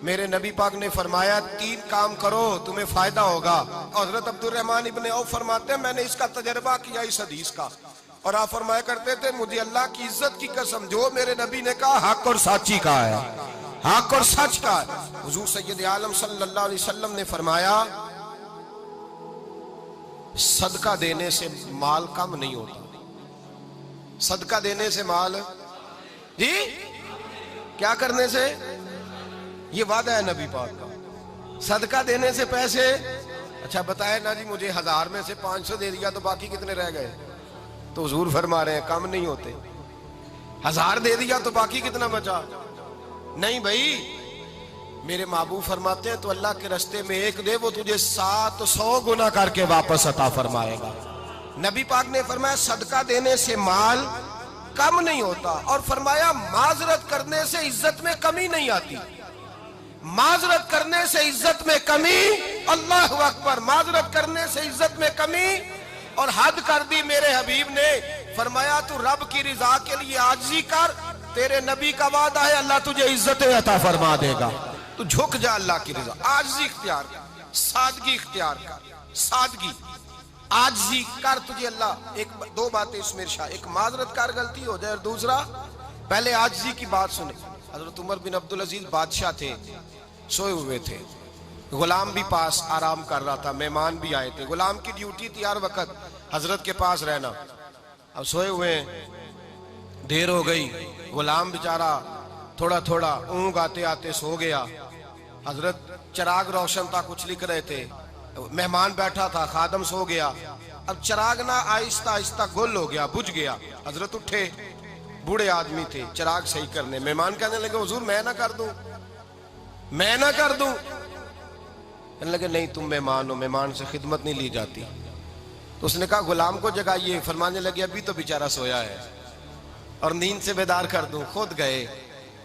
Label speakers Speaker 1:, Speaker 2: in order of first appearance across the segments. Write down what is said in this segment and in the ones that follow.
Speaker 1: میرے نبی پاک نے فرمایا 3 کام کرو تمہیں فائدہ ہوگا. حضرت عبد الرحمن ابن عوف فرماتے ہیں میں نے اس کا تجربہ کیا اس حدیث کا, اور آپ فرمایا کرتے تھے مجھے اللہ کی عزت کی قسم جو میرے نبی نے کہا حق اور سچی کہا ہے, حق اور سچ کا ہے. حضور سید عالم صلی اللہ علیہ وسلم نے فرمایا صدقہ دینے سے مال کم نہیں ہوتا. صدقہ دینے سے مال جی کیا کرنے سے, یہ وعدہ ہے نبی پاک کا. صدقہ دینے سے پیسے, اچھا بتائے نا جی مجھے 1000 میں سے 500 دے دیا تو باقی کتنے رہ گئے؟ تو حضور فرما رہے ہیں کم نہیں ہوتے. 1000 دے دیا تو باقی کتنا بچا؟ نہیں بھائی, میرے محبوب فرماتے ہیں تو اللہ کے رستے میں 1 دے وہ تجھے 700 گنا کر کے واپس عطا فرمائے گا. نبی پاک نے فرمایا صدقہ دینے سے مال کم نہیں ہوتا, اور فرمایا معذرت کرنے سے عزت میں کمی نہیں آتی. معذرت کرنے سے عزت میں کمی, اللہ اکبر, معذرت کرنے سے عزت میں کمی. اور حد کر دی میرے حبیب نے, فرمایا تو رب کی رضا کے لیے عاجزی کر, تیرے نبی کا وعدہ ہے اللہ تجھے عزت عطا فرما دے گا. تو جھک جا اللہ کی رضا, عاجزی اختیار کر, سادگی اختیار کر, سادگی عاجزی کر, تجھے اللہ 2 باتیں اس میں ارشاد, ایک معذرت کر غلطی ہو جائے, اور دوسرا پہلے عاجزی کی بات سنے. حضرت عمر بن عبدالعزیز بادشاہ تھے, سوئے ہوئے تھے, غلام بھی پاس آرام کر رہا تھا, مہمان بھی آئے تھے. غلام کی ڈیوٹی تھی ہر وقت حضرت کے پاس رہنا. اب سوئے ہوئے دیر ہو گئی, غلام بیچارہ تھوڑا تھوڑا اونگ آتے آتے سو گیا. حضرت چراغ روشن تھا, کچھ لکھ رہے تھے, مہمان بیٹھا تھا, خادم سو گیا. اب چراغ نہ آہستہ آہستہ گل ہو گیا, بجھ گیا. حضرت اٹھے, بوڑھے آدمی تھے, چراغ صحیح کرنے. مہمان کہنے لگے حضور میں نہ کر دوں, میں نہ کر دوں. کہنے لگے نہیں تم مہمان ہو, مہمان سے خدمت نہیں لی جاتی. تو اس نے کہا غلام کو جگائیے. فرمانے لگے ابھی تو بیچارہ سویا ہے اور نیند سے بیدار کر دوں. خود گئے,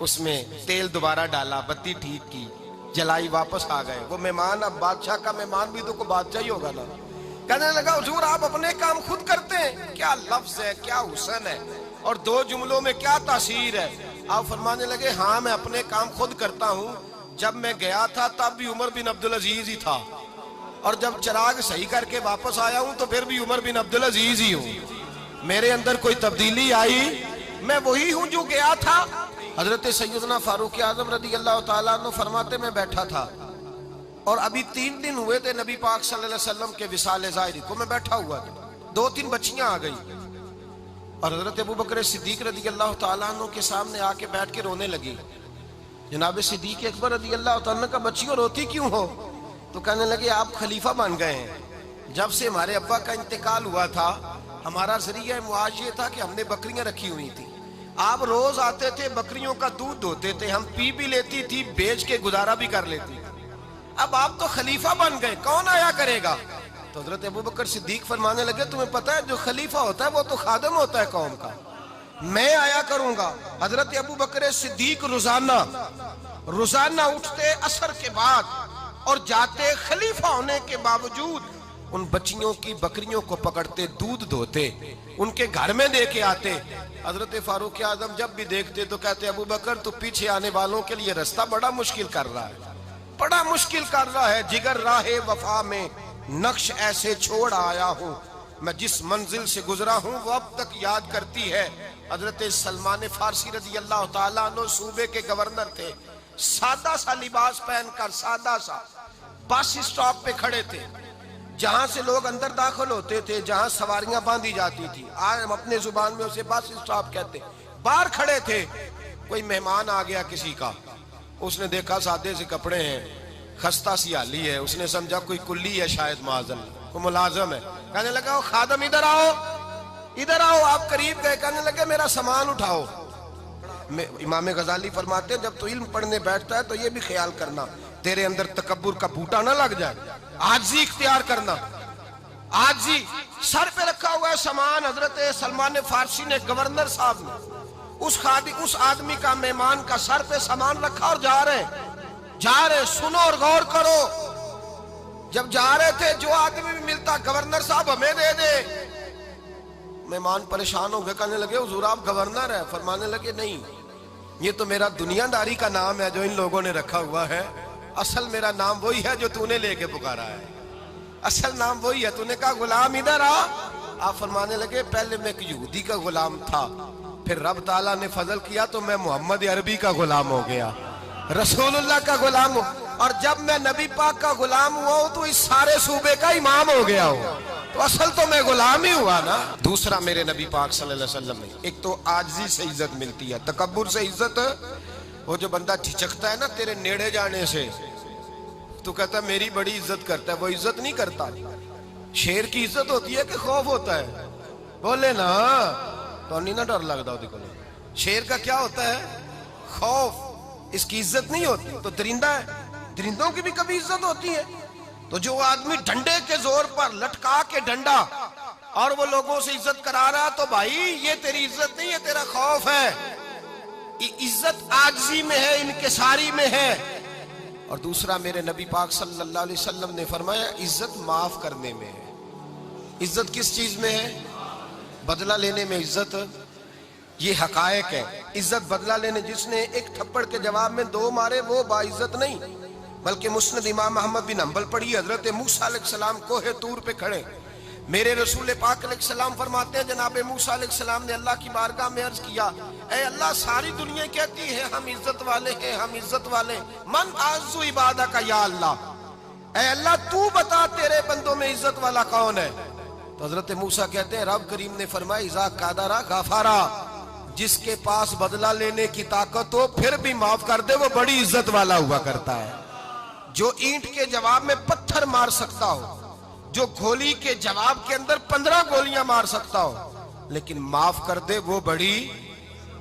Speaker 1: اس میں تیل دوبارہ ڈالا, بتی ٹھیک کی, جلائی, واپس آ گئے. وہ مہمان, اب بادشاہ کا مہمان بھی تو کوئی بادشاہ ہی ہوگا نا. کہنے لگا حضور آپ اپنے کام خود کرتے ہیں, کیا لفظ ہے, کیا حسن ہے, اور 2 جملوں میں کیا تاثیر ہے. آپ فرمانے لگے ہاں میں اپنے کام خود کرتا ہوں. جب میں گیا تھا تب بھی عمر بن عبدالعزیز ہی تھا, اور جب چراغ صحیح کر کے واپس آیا ہوں تو پھر بھی عمر بن عبدالعزیز ہی ہوں. میرے اندر کوئی تبدیلی آئی, میں وہی ہوں جو گیا تھا. حضرت سیدنا فاروق اعظم رضی اللہ تعالیٰ عنہ فرماتے میں بیٹھا تھا, اور ابھی 3 دن ہوئے تھے نبی پاک صلی اللہ علیہ وسلم کے وصال ظاہری کو. میں بیٹھا ہوا تھا, 2-3 بچیاں آ گئی, اور حضرت ابو بکر صدیق رضی اللہ تعالیٰ عنہ کے سامنے آ کے بیٹھ کے رونے لگی. جناب صدیق اکبر رضی اللہ تعالیٰ کا بچیوں روتی کیوں ہو؟ تو کہنے لگے آپ خلیفہ بن گئے ہیں. جب سے ہمارے ابا کا انتقال ہوا تھا ہمارا ذریعہ معاش یہ تھا کہ ہم نے بکریاں رکھی ہوئی تھی. آپ روز آتے تھے, بکریوں کا دودھ دھوتے تھے, ہم پی بھی لیتی تھی, بیچ کے گزارا بھی کر لیتی. اب آپ تو خلیفہ بن گئے, کون آیا کرے گا؟ تو حضرت ابو بکر صدیق فرمانے لگے تمہیں پتہ ہے جو خلیفہ ہوتا ہے وہ تو خادم ہوتا ہے قوم کا, میں آیا کروں گا. حضرت ابو بکر صدیق روزانہ اٹھتے عصر کے بعد اور جاتے, خلیفہ ہونے کے باوجود ان بچیوں کی بکریوں کو پکڑتے, دودھ دھوتے, ان کے گھر میں دے کے آتے. حضرت فاروق اعظم جب بھی دیکھتے تو کہتے ابو بکر تو پیچھے آنے والوں کے لیے رستہ بڑا مشکل کر رہا ہے, بڑا مشکل کر رہا ہے. جگر راہ وفا میں نقش ایسے چھوڑ آیا ہوں, میں جس منزل سے گزرا ہوں وہ اب تک یاد کرتی ہے. حضرت سلمان فارسی رضی اللہ تعالیٰ عنہ صوبے کے گورنر تھے, سادہ سا لباس پہن کر, سادہ سا, بس اسٹاپ پہ کھڑے تھے, جہاں سے لوگ اندر داخل ہوتے تھے, جہاں سواریاں باندھی جاتی تھی, آج ہم اپنے زبان میں اسے بس اسٹاپ کہتے. باہر کھڑے تھے, کوئی مہمان آ گیا کسی کا, اس نے دیکھا سادے سے کپڑے ہیں, خستہ سی حالی ہے, اس نے سمجھا کوئی کلی ہے شاید, معاذاللہ کوئی ملازم ہے. کہنے لگا خادم ادھر آؤ, ادھر آؤ. آپ قریب گئے, کہنے لگے میرا سامان اٹھاؤ. امام غزالی فرماتے ہیں جب تو علم پڑھنے بیٹھتا ہے تو یہ بھی خیال کرنا تیرے اندر تکبر کا بوٹا نہ لگ جائے, عاجزی اختیار کرنا. عاجزی, سر پہ رکھا ہوا ہے سامان. حضرت سلمان فارسی نے, گورنر صاحب نے, اس آدمی کا, مہمان کا سر پہ سامان رکھا اور جا رہے. سنو اور غور کرو. جب جا رہے تھے جو آدمی بھی ملتا, گورنر صاحب ہمیں دے دے. مہمان پریشان ہو گئے, کہنے لگے حضور آپ گورنر ہیں؟ فرمانے لگے نہیں, یہ تو میرا دنیا داری کا نام ہے جو ان لوگوں نے رکھا ہوا ہے، اصل میرا نام وہی ہے جو تو نے لے کے پکارا ہے، اصل نام وہی ہے۔ تو نے کہا غلام ادھر آ، آپ فرمانے لگے پہلے میں ایک یہودی کا غلام تھا، پھر رب تعالیٰ نے فضل کیا تو میں محمد عربی کا غلام ہو گیا، رسول اللہ کا غلام ہوں، اور جب میں نبی پاک کا غلام ہوا ہوں تو اس سارے صوبے کا امام ہو گیا ہوں، تو اصل تو میں غلام ہی ہوا نا۔ دوسرا میرے نبی پاک صلی اللہ علیہ وسلم نے، ایک تو عاجزی سے عزت ملتی ہے، تکبر سے عزت، وہ جو بندہ جھجکتا ہے نا تیرے نیڑے جانے سے، تو کہتا ہے میری بڑی عزت کرتا ہے، وہ عزت نہیں کرتا۔ شیر کی عزت ہوتی ہے کہ خوف ہوتا ہے؟ بولے نا، تو نہیں نہ ڈر لگتا ہوتی کو۔ شیر کا کیا ہوتا ہے؟ خوف، اس کی عزت نہیں ہوتی۔ تو درندہ ہے، درندوں کی بھی کبھی عزت ہوتی ہے؟ تو جو آدمی ڈنڈے کے زور پر لٹکا کے ڈنڈا اور وہ لوگوں سے عزت کرا رہا، تو بھائی یہ تیری عزت نہیں ہے، تیرا خوف ہے۔ عزت عاجزی میں ہے، انکساری میں ہے۔ اور دوسرا میرے نبی پاک صلی اللہ علیہ وسلم نے فرمایا عزت معاف کرنے میں ہے۔ عزت کس چیز میں ہے؟ بدلہ لینے میں عزت، یہ حقائق ہے۔ عزت بدلہ لینے، جس نے ایک تھپڑ کے جواب میں 2 مارے وہ باعزت نہیں، بلکہ مسند امام احمد بن حنبل پڑھی، حضرت موسیٰ علیہ السلام کوہ طور پہ کھڑے، میرے رسول پاک علیہ السلام فرماتے ہیں جناب موسیٰ علیہ السلام نے اللہ کی بارگاہ میں عرض کیا، اے اللہ ساری دنیا کہتی ہے ہم عزت والے ہیں، ہم عزت والے، من اعز عبادہ کا یا اللہ، اے اللہ تو بتا تیرے بندوں میں عزت والا کون ہے؟ تو حضرت موسیٰ کہتے ہیں رب کریم نے فرمایا اذا قادرا غفارا، جس کے پاس بدلہ لینے کی طاقت ہو پھر بھی معاف کر دے وہ بڑی عزت والا ہوا کرتا ہے۔ جو اینٹ کے جواب میں پتھر مار سکتا ہو، جو گولی کے جواب کے اندر 15 گولیاں مار سکتا ہو، لیکن معاف کر دے وہ بڑی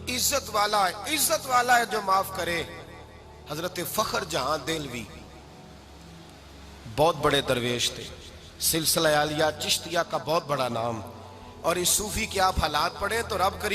Speaker 1: عزت والا ہے۔ عزت والا ہے جو معاف کرے۔ حضرت فخر جہاں دہلوی بہت بڑے درویش تھے، سلسلہ عالیہ چشتیہ کا بہت بڑا نام، اور اس صوفی کے آپ حالات پڑھیں تو رب کریم